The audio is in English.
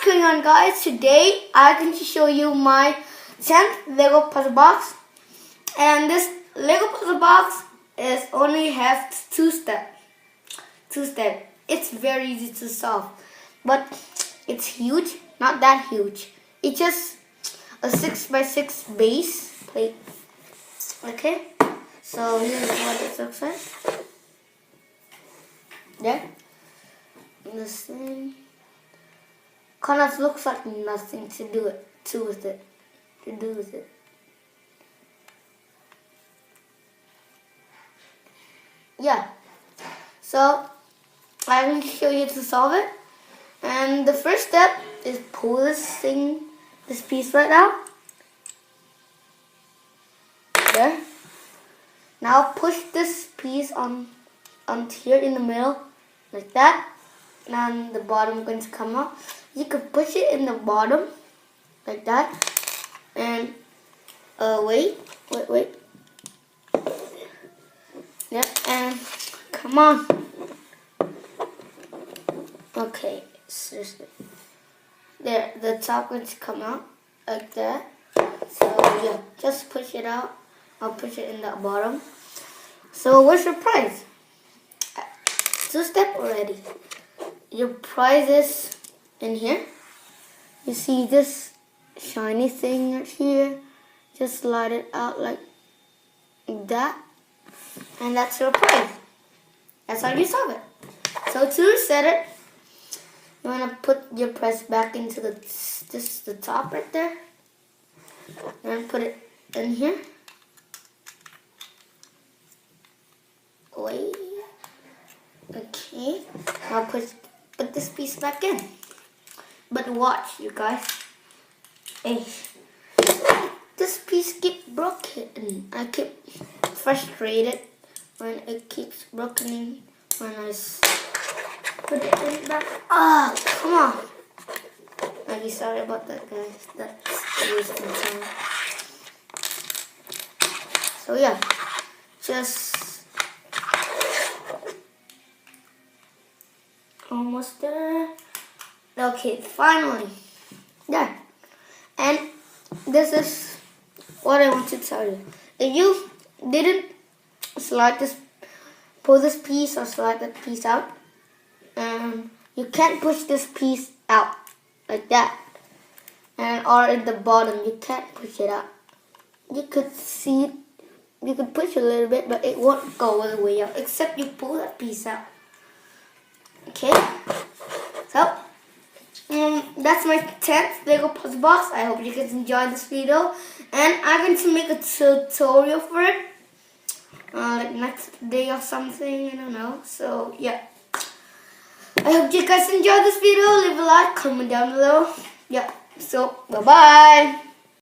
going on, guys? Today I'm going to show you my 10th Lego puzzle box, and this Lego puzzle box is only has two step. It's very easy to solve, but it's huge. Not that huge. It's just a 6x6 base plate. Okay, so here's what it looks like. There, this thing kind of looks like nothing to do with it. Yeah, so I'm going to show you to solve it. And the first step is pull this piece right out. There. Now push this piece on here in the middle, like that. And the bottom is going to come out. You could push it in the bottom, like that. And wait. Yep, and come on. Okay, seriously. There, the top going to come out like that. So yeah, just push it out. I'll push it in the bottom. So what's your prize? 2-step already. Your prize is in here. You see this shiny thing right here? Just slide it out like that. And that's your prize. That's how you solve it. So to reset it, you want to put your press back into the top right there. And put it in here. Wait. Okay. Now put this piece back in. But watch, you guys. Hey, this piece keeps broken. I keep frustrated when it keeps broken when I put it in back. Ah, come on. I'm sorry about that, guys. That's wasting time. So yeah, just almost there. Okay, finally. There. And this is what I want to tell you. If you didn't pull this piece or slide that piece out, you can't push this piece out like that. Or at the bottom, you can't push it out. You could see it. You could push a little bit, but it won't go all the way out, except you pull that piece out. Okay? So, that's my 10th Lego puzzle box. I hope you guys enjoyed this video. And I'm going to make a tutorial for it. Like next day or something, I don't know. So, yeah. I hope you guys enjoyed this video. Leave a like, comment down below. Yeah. So, bye-bye.